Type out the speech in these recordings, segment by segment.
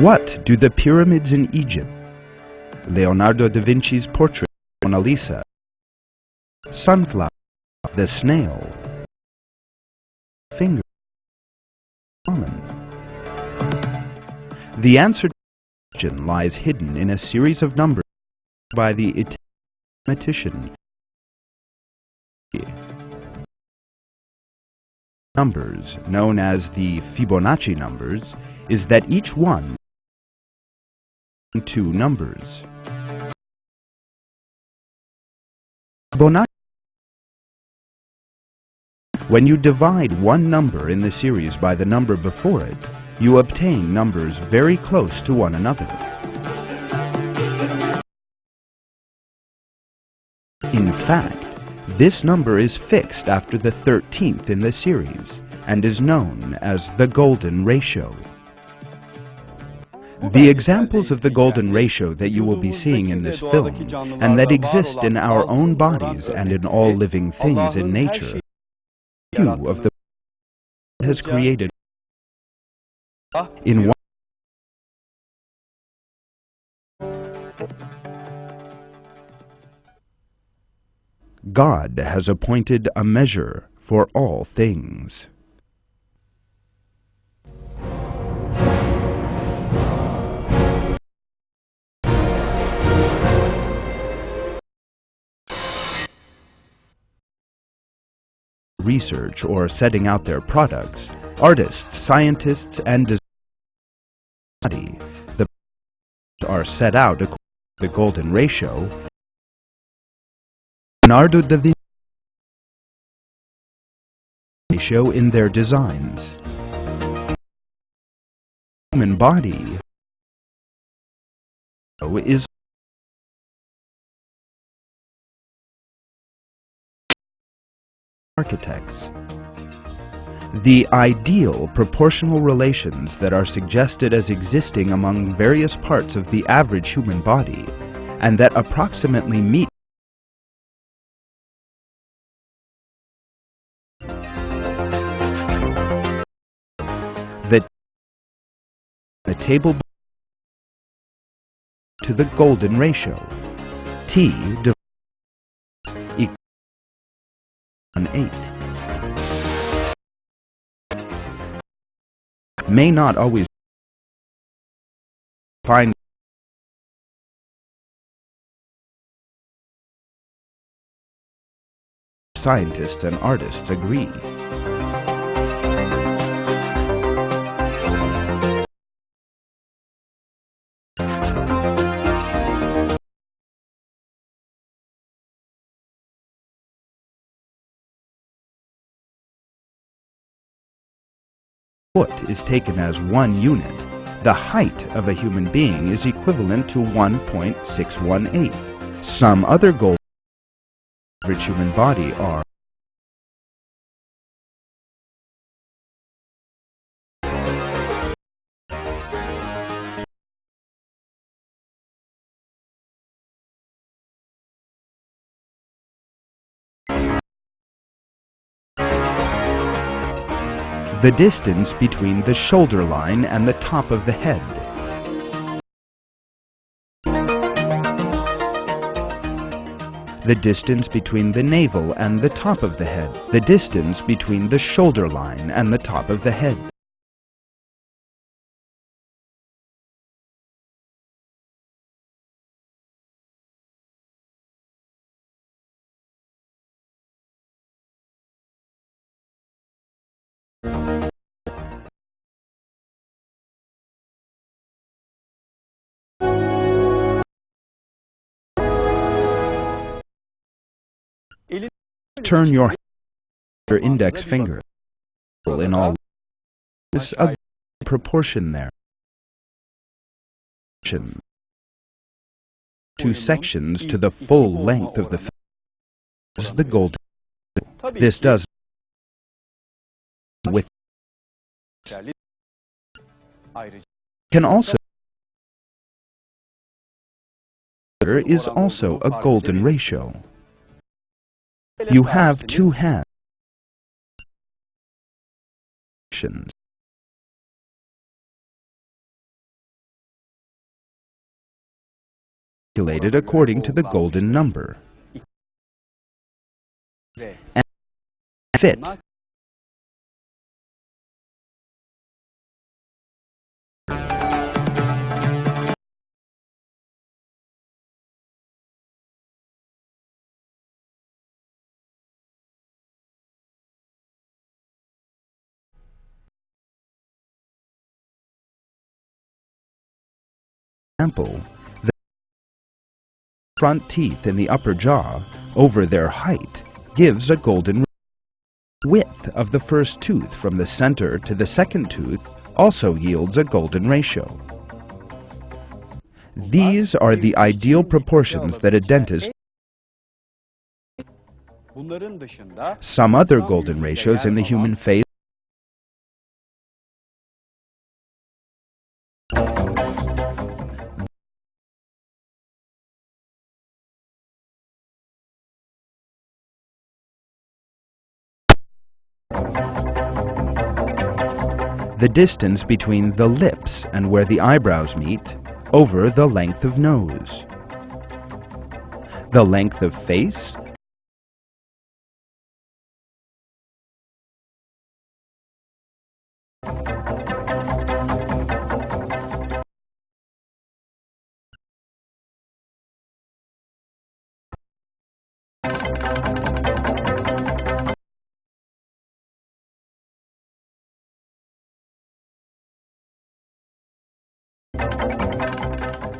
What do the pyramids in Egypt, Leonardo da Vinci's portrait of Mona Lisa, sunflower, the snail, finger, common? The answer to the question lies hidden in a series of numbers by the Italian mathematician. Numbers, known as the Fibonacci numbers, is that each one is two numbers. Fibonacci. When you divide one number in the series by the number before it, you obtain numbers very close to one another. In fact, this number is fixed after the 13th in the series and is known as the golden ratio. The examples of the golden ratio that you will be seeing in this film and that exist in our own bodies and in all living things in nature, few of the has created in one. God has appointed a measure for all things. Research or setting out their products, artists, scientists, and designers are set out according to the golden ratio. Leonardo da Vinci ratio in their designs. Human body is architects. The ideal proportional relations that are suggested as existing among various parts of the average human body and that approximately meet the table to the golden ratio. T equals 1/8. May not always find scientists and artists agree. Foot is taken as 1 unit. The height of a human being is equivalent to 1.618. Some other goals of the average human body are the distance between the shoulder line and the top of the head. The distance between the navel and the top of the head. The distance between the shoulder line and the top of the head. Turn your index finger in all. There's a proportion there. 2 sections to the full length of the finger is the golden. This does with can also is also a golden ratio. You have 2 hands. calculated according to the golden number and fit. Example, the front teeth in the upper jaw over their height gives a golden width of the first tooth from the center to the second tooth also yields a golden ratio. These are the ideal proportions that a dentist. Some other golden ratios in the human face the distance between the lips and where the eyebrows meet over the length of nose, the length of face,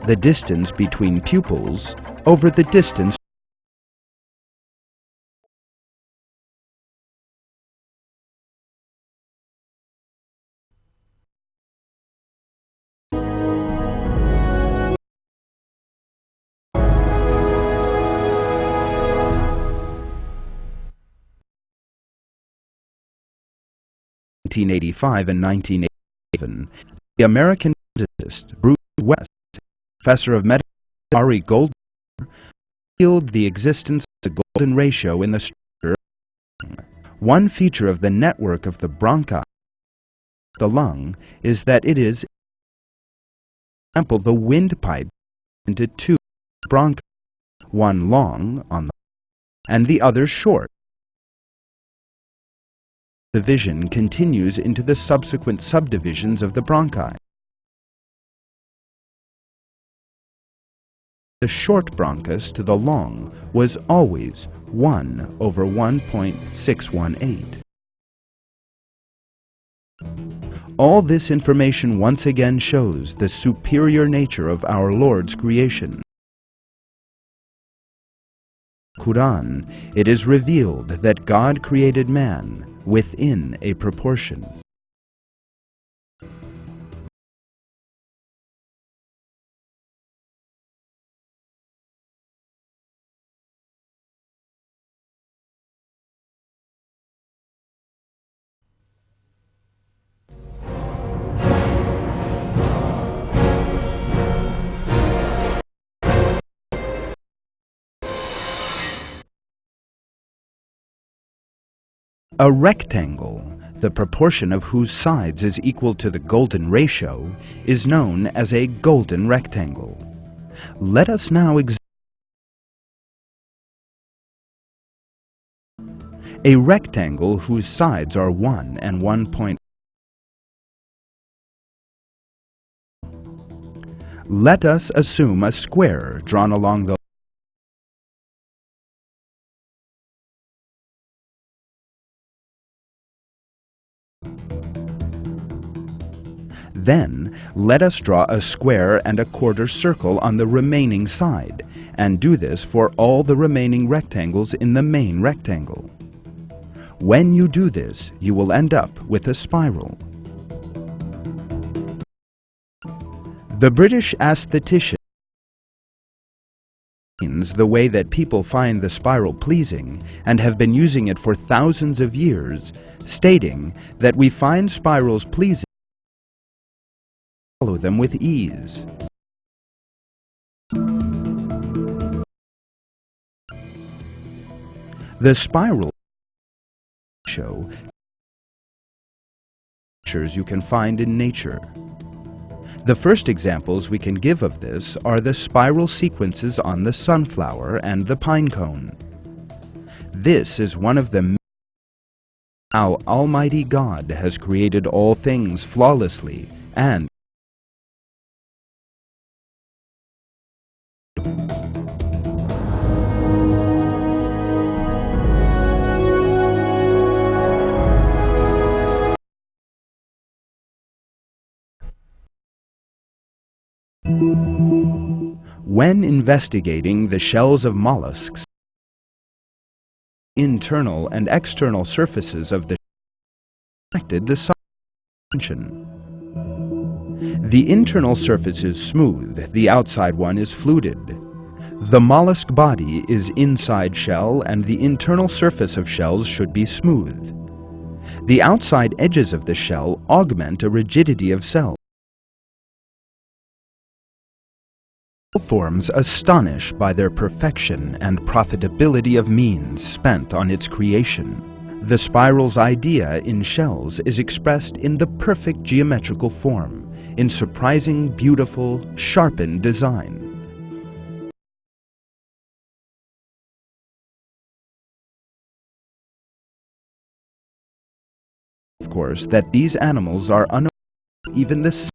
the distance between pupils over the distance . In 1985 and 1987, the American physicist Bruce West, professor of medicine Ari Goldberg, revealed the existence of the golden ratio in the structure of the lung. One feature of the network of the bronchi, the lung, is that it is, for example, the windpipe into two bronchi, one long on the and the other short. The division continues into the subsequent subdivisions of the bronchi. The short bronchus to the long was always 1 over 1.618. All this information once again shows the superior nature of our Lord's creation. Quran, it is revealed that God created man within a proportion. A rectangle, the proportion of whose sides is equal to the golden ratio, is known as a golden rectangle. Let us now examine a rectangle whose sides are 1 and 1. Let us assume a square drawn along the Then, let us draw a square and a quarter circle on the remaining side, and do this for all the remaining rectangles in the main rectangle. When you do this, you will end up with a spiral. The British aesthetician explains the way that people find the spiral pleasing and have been using it for thousands of years, stating that we find spirals pleasing, follow them with ease. The spiral show pictures you can find in nature. The first examples we can give of this are the spiral sequences on the sunflower and the pine cone. This is one of the how Almighty God has created all things flawlessly and when investigating the shells of mollusks, internal and external surfaces of the affected the suspension. The internal surface is smooth, the outside one is fluted. The mollusk body is inside shell and the internal surface of shells should be smooth. The outside edges of the shell augment a rigidity of cell. Forms astonish by their perfection and profitability of means spent on its creation. The spiral's idea in shells is expressed in the perfect geometrical form, in surprising, beautiful, sharpened design. Of course, that these animals are unaware even the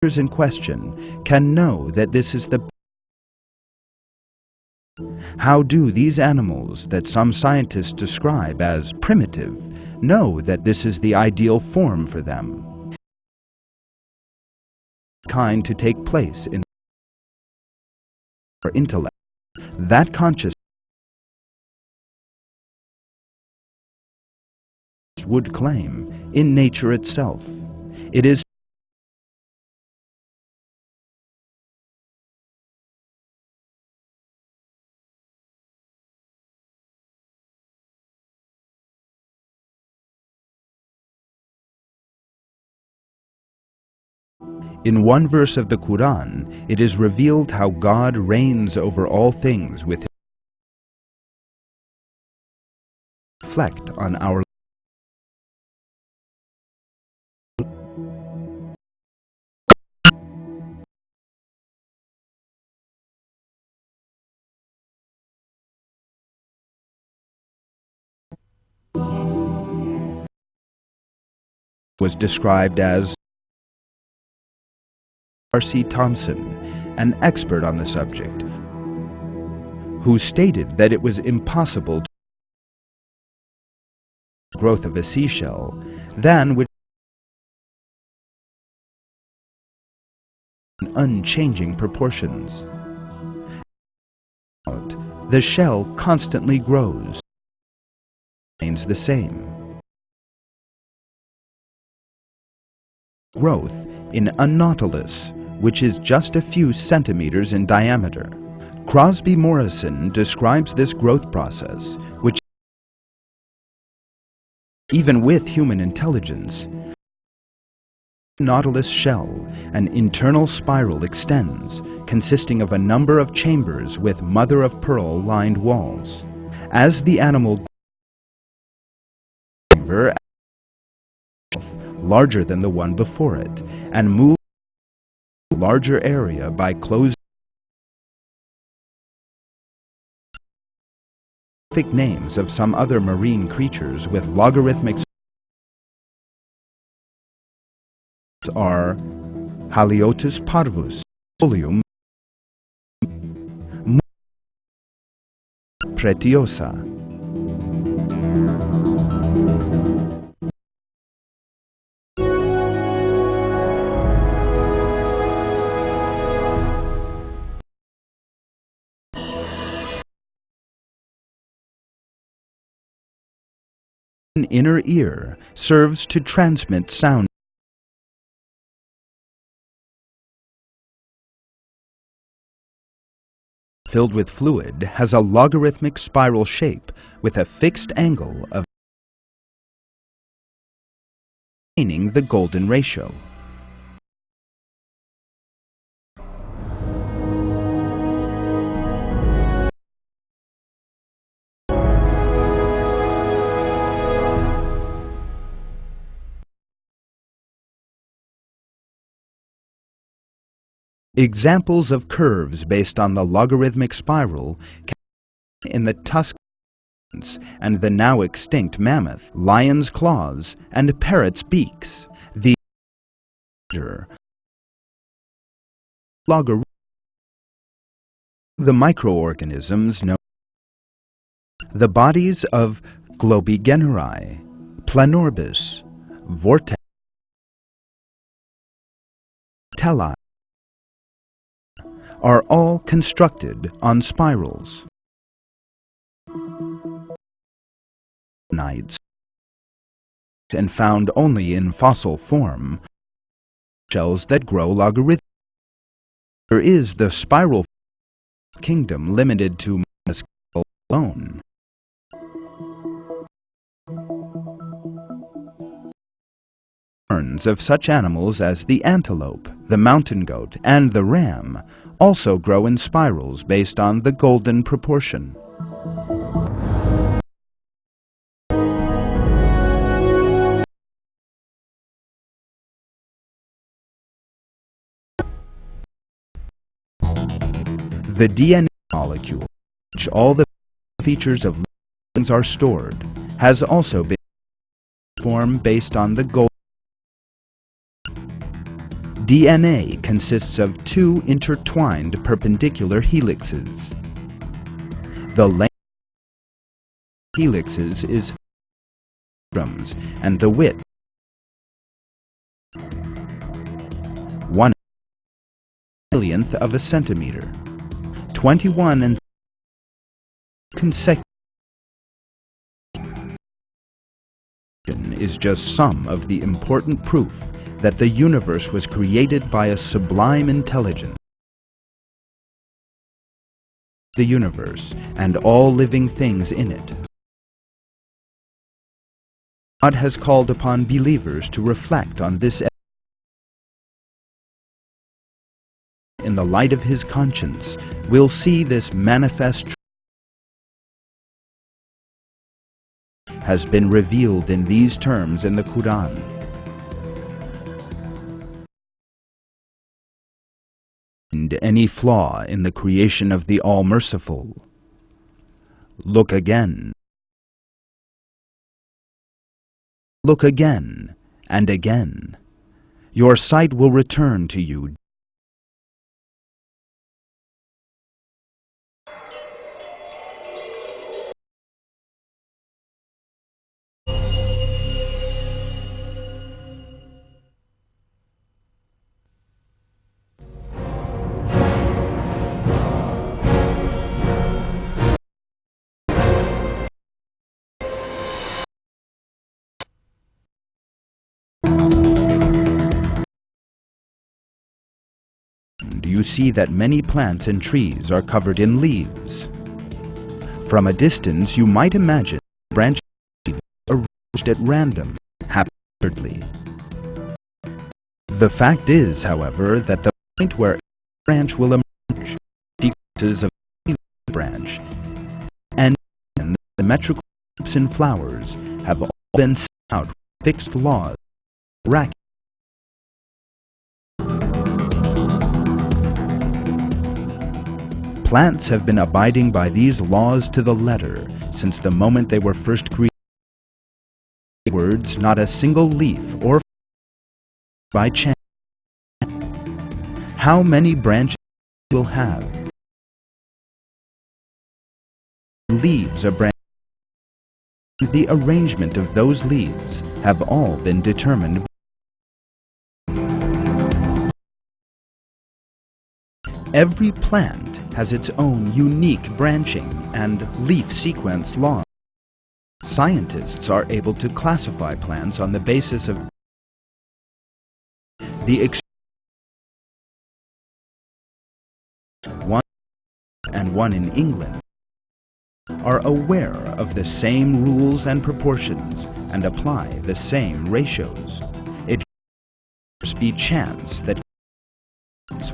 in question can know that this is the. How do these animals that some scientists describe as primitive know that this is the ideal form for them? Kind to take place in our intellect. That consciousness would claim in nature itself. It is in one verse of the Quran, it is revealed how God reigns over all things with his reflect on our was described as R.C. Thompson, an expert on the subject, who stated that it was impossible to growth of a seashell than which in unchanging proportions. The shell constantly grows, remains the same. Growth in a nautilus, which is just a few centimeters in diameter. Crosby Morrison describes this growth process, which even with human intelligence, nautilus shell, an internal spiral extends, consisting of a number of chambers with mother-of-pearl lined walls. As the animal chamber larger than the one before it, and moves to a larger area by closing names of some other marine creatures with logarithmic are Haliotus parvus, Oleum pretiosa. An inner ear serves to transmit sound. Filled with fluid has a logarithmic spiral shape with a fixed angle of maintaining the golden ratio. Examples of curves based on the logarithmic spiral can be in the tusk and the now extinct mammoth, lion's claws, and parrot's beaks. The microorganisms known the bodies of Globigerinae, Planorbis, Vortex, Teli are all constructed on spirals. And found only in fossil form, shells that grow logarithmically. There is the spiral kingdom limited to mollusks alone. Horns of such animals as the antelope, the mountain goat, and the ram also grow in spirals based on the golden proportion. The DNA molecule, which all the features of living things are stored, has also been formed based on the golden. DNA consists of two intertwined perpendicular helixes. The length of helixes is and the width 1/millionth of a centimeter. 21 and consecutive is just some of the important proof that the universe was created by a sublime intelligence. The universe and all living things in it. God has called upon believers to reflect on this in the light of his conscience. We'll see this manifest truth has been revealed in these terms in the Quran. And any flaw in the creation of the All-Merciful. Look again. Look again and again. Your sight will return to you. You see that many plants and trees are covered in leaves. From a distance, you might imagine branches arranged at random, haphazardly. The fact is, however, that the point where a branch will emerge, sequences of a branch, and the symmetrical shapes and flowers have all been set out with fixed laws. Plants have been abiding by these laws to the letter since the moment they were first created. Words, not a single leaf or by chance. How many branches will have? Leaves are branches. The arrangement of those leaves have all been determined. Every plant has its own unique branching and leaf sequence laws. Scientists are able to classify plants on the basis of the one and one in England are aware of the same rules and proportions and apply the same ratios. It must be chance that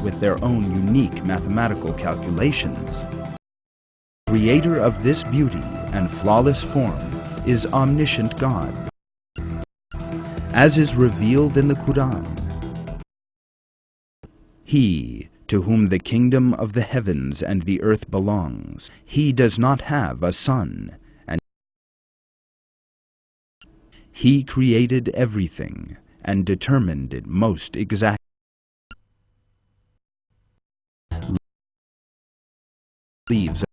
with their own unique mathematical calculations. The creator of this beauty and flawless form is omniscient God, as is revealed in the Quran. He to whom the kingdom of the heavens and the earth belongs. He does not have a son, and he created everything and determined it most exactly. Leaves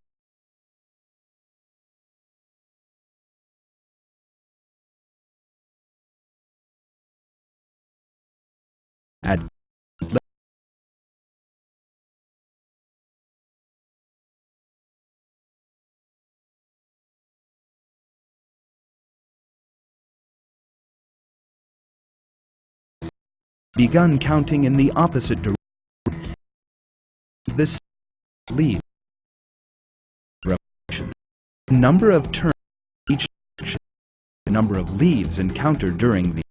at begun counting in the opposite direction. This leaves revolution. The number of turns each direction, the number of leaves encountered during the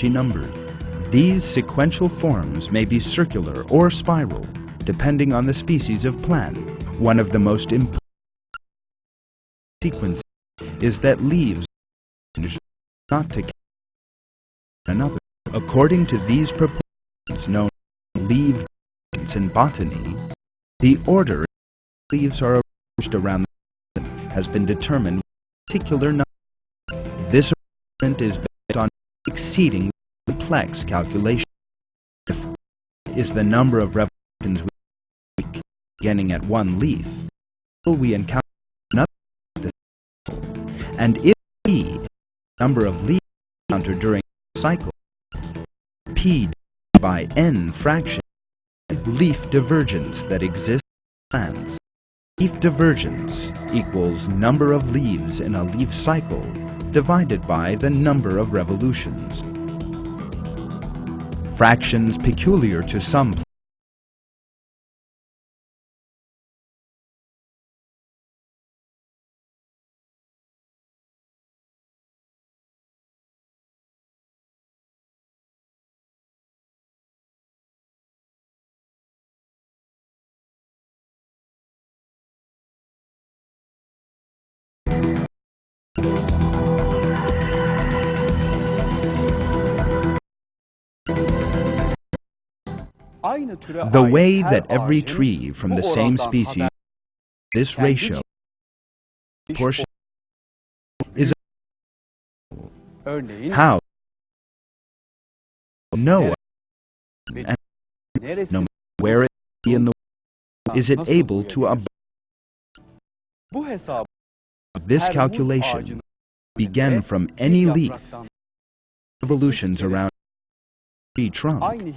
numbered. These sequential forms may be circular or spiral, depending on the species of plant. One of the most important sequences is that leaves not to another. According to these proportions known as leaf divisions in botany, the order leaves are arranged around the has been determined with a particular number. This arrangement is based on exceedingly complex calculation. Is the number of revolutions we make, beginning at one leaf, until we encounter another cycle. And if p, number of leaves encountered during the cycle, p by n fraction, leaf divergence that exists in plants. Leaf divergence equals number of leaves in a leaf cycle divided by the number of revolutions. Fractions peculiar to some plants. The way that every tree from the same species, this ratio, portion, is how no and no matter where it be in the world, is it able to abide. This calculation began from any leaf, revolutions around a tree trunk,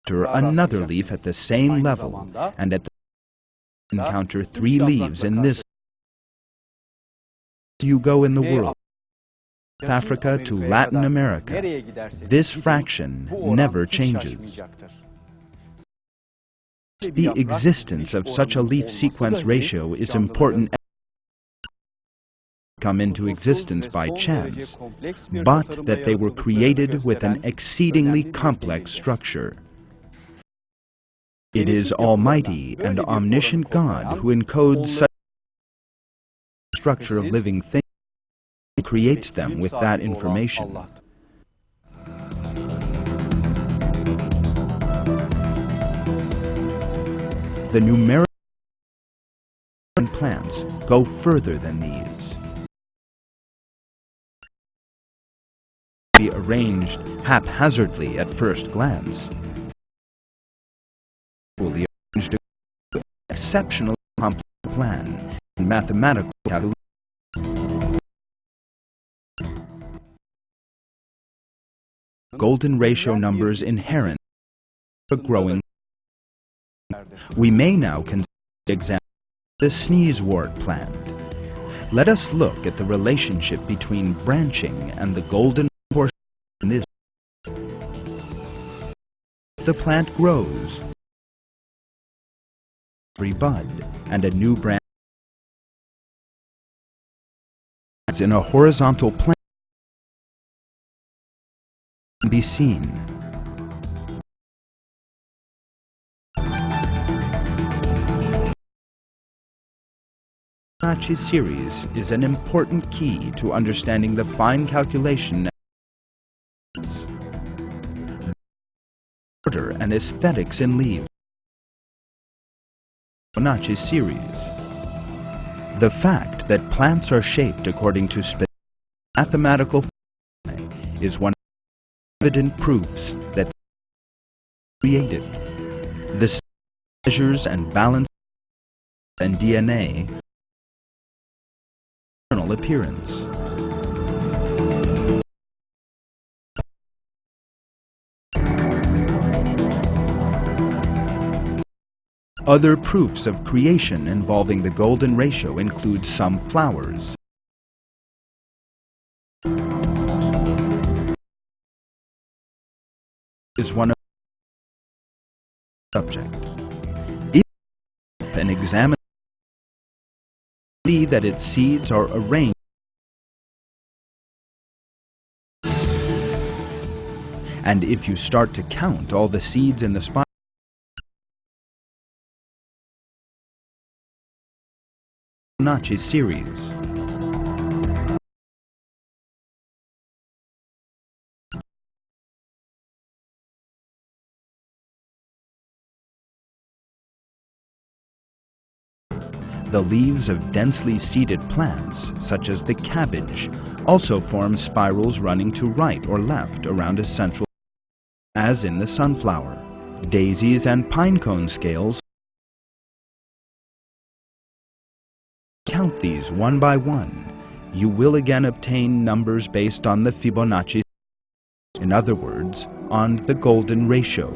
another leaf at the same level, and at the encounter 3 leaves in this. You go in the world, South Africa to Latin America, this fraction never changes. The existence of such a leaf sequence ratio is important. Come into existence by chance, but that they were created with an exceedingly complex structure. It is Almighty and omniscient God who encodes such a structure of living things and creates them with that information. The numerical plants go further than these. Be arranged haphazardly at first glance. Fully arranged an exceptionally complex plan and mathematical calculation. Golden ratio numbers inherent to growing. We may now consider example the sneezewort plant. Let us look at the relationship between branching and the golden portion in this. The plant grows. Every bud and a new branch in a horizontal plane can be seen. Fibonacci series is an important key to understanding the fine calculation order and aesthetics in leaves. Fibonacci series. The fact that plants are shaped according to specific mathematical formulae is one of the evident proofs that created. The measures and balance and DNA external appearance. Other proofs of creation involving the golden ratio include some flowers. Is one of the subject. If and examine, see that its seeds are arranged, and if you start to count all the seeds in the spiral, Fibonacci series. The leaves of densely seeded plants, such as the cabbage, also form spirals running to right or left around a central, as in the sunflower. Daisies and pinecone scales. Count these one by one. You will again obtain numbers based on the Fibonacci, in other words, on the golden ratio.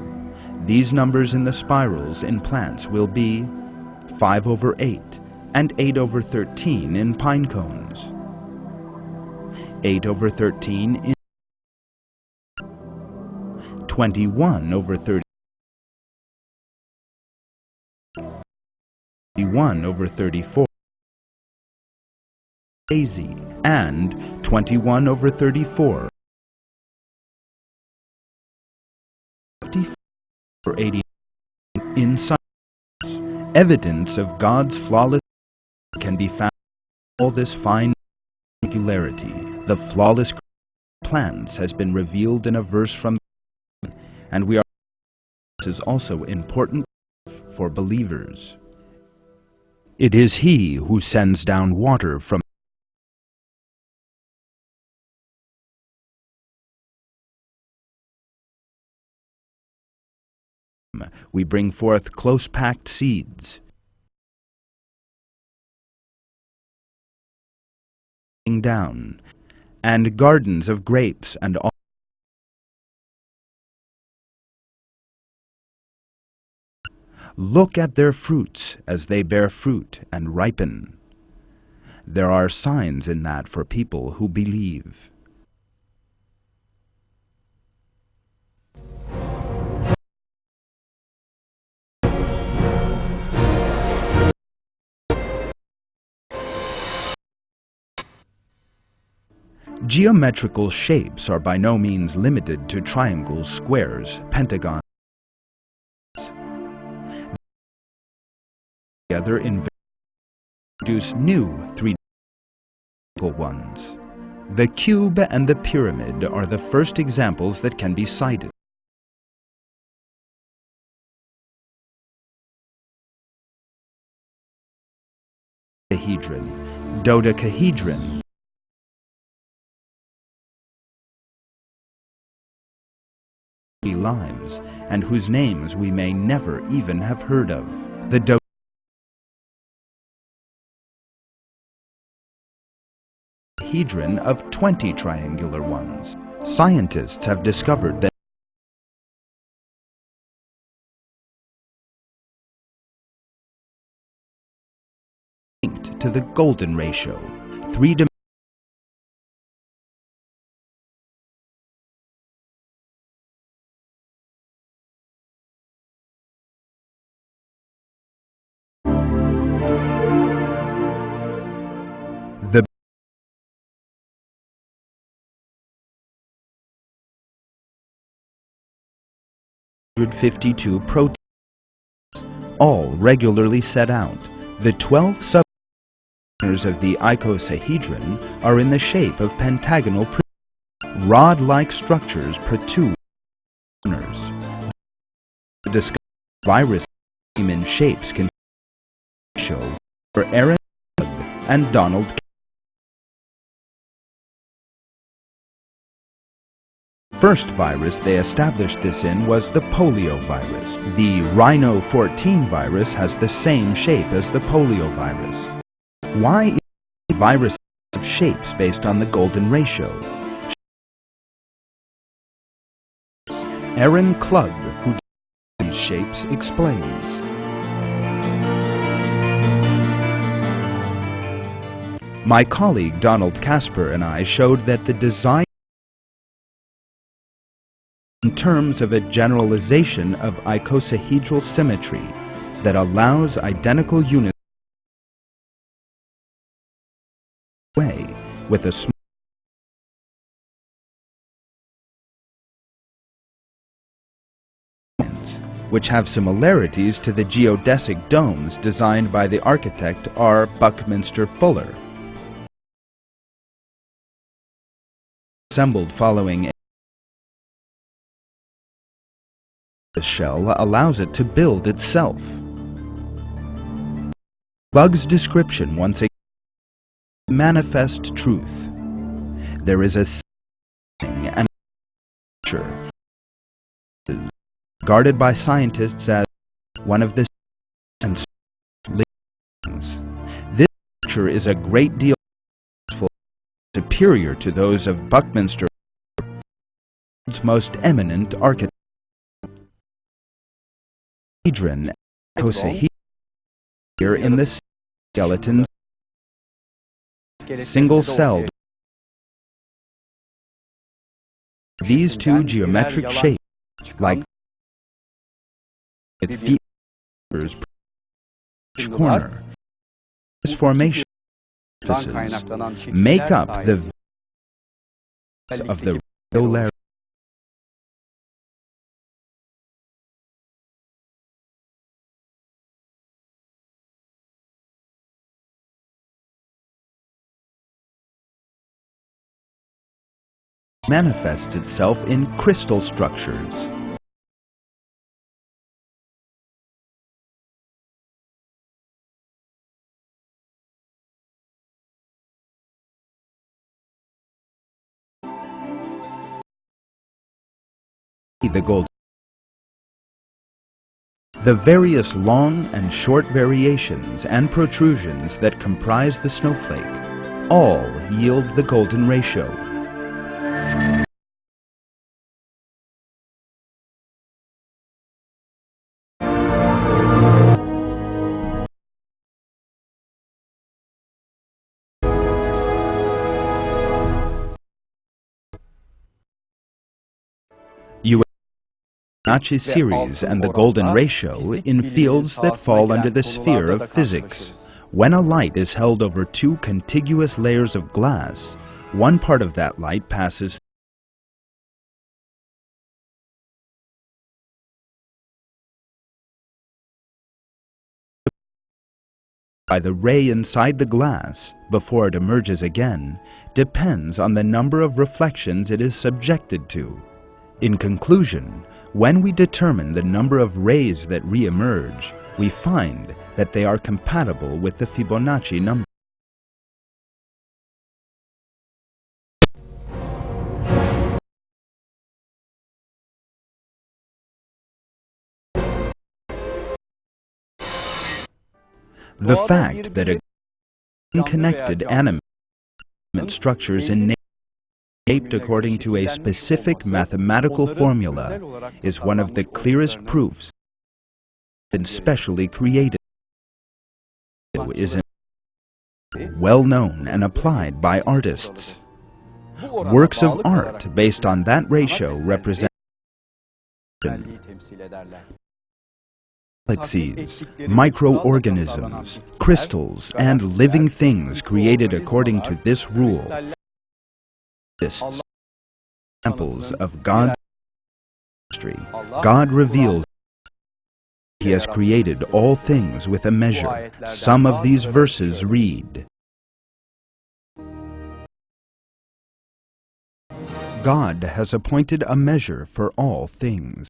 These numbers in the spirals in plants will be 5/8 and 8/13 in pine cones, 8/13 in 21/30, 21/34 daisy, and 21/34 80 in science. Evidence of God's flawless can be found in all this fine regularity. The flawless plans has been revealed in a verse from the, and we are. This is also important for believers. It is He who sends down water from we bring forth close-packed seeds, down, and gardens of grapes and all. Look at their fruits as they bear fruit and ripen. There are signs in that for people who believe. Geometrical shapes are by no means limited to triangles, squares, pentagons. Together in produce new three-dimensional ones. The cube and the pyramid are the first examples that can be cited. Dodecahedron, lives, and whose names we may never even have heard of. The dodecahedron of 20 triangular ones. Scientists have discovered that linked to the golden ratio. Three-dimensional the 152 proteins, all regularly set out. The 12 sub-corners of the icosahedron are in the shape of pentagonal rod-like structures protrude corners. The discovery of virus in shapes can show for Aaron and Donald. First virus they established this in was the polio virus. The Rhino 14 virus has the same shape as the polio virus. Why is the virus of shapes based on the golden ratio? Aaron Klug, who does these shapes, explains. My colleague Donald Casper and I showed that the design in terms of a generalization of icosahedral symmetry that allows identical units way with a small which have similarities to the geodesic domes designed by the architect R. Buckminster Fuller. Assembled following the shell allows it to build itself. Bug's description once again manifest truth. There is a thing and nature regarded by scientists as one of the things. This nature is a great deal superior to those of Buckminster's most eminent architect. Icosahedron here in the skeleton single-celled. These two geometric shapes, like with features each corner, this formation make up the of the regularity. Manifests itself in crystal structures. The gold. The various long and short variations and protrusions that comprise the snowflake all yield the golden ratio. Fibonacci series and the golden ratio in fields that fall under the sphere of physics. When a light is held over two contiguous layers of glass, one part of that light passes by the ray inside the glass before it emerges again depends on the number of reflections it is subjected to. In conclusion, when we determine the number of rays that re-emerge, we find that they are compatible with the Fibonacci number. The fact that unconnected animate structures in nature shaped according to a specific mathematical formula is one of the clearest proofs that specially created is well known and applied by artists. Works of art based on that ratio represent galaxies, microorganisms, crystals, and living things created according to this rule. Examples of God's history. God reveals He has created all things with a measure. Some of these verses read, God has appointed a measure for all things.